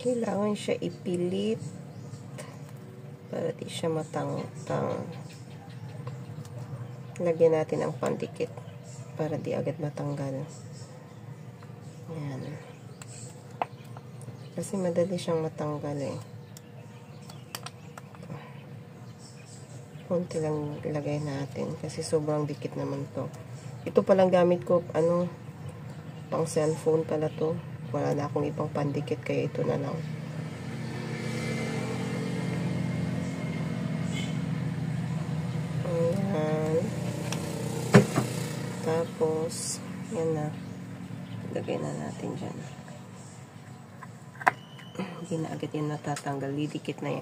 Kailangan siya ipilit para di siya matangtang. Lagyan natin ang pandikit para di agad matanggal. Ayan. Kasi madali siyang matanggal eh. Konti lang ilagay natin kasi sobrang dikit naman to. Ito palang gamit ko, pang cellphone pala to. Wala na akong ibang pandikit kaya ito na lang. Ayan. Tapos, yan na. Lagay na natin dyan. Hindi na agad yan natatanggal. Didikit na yan.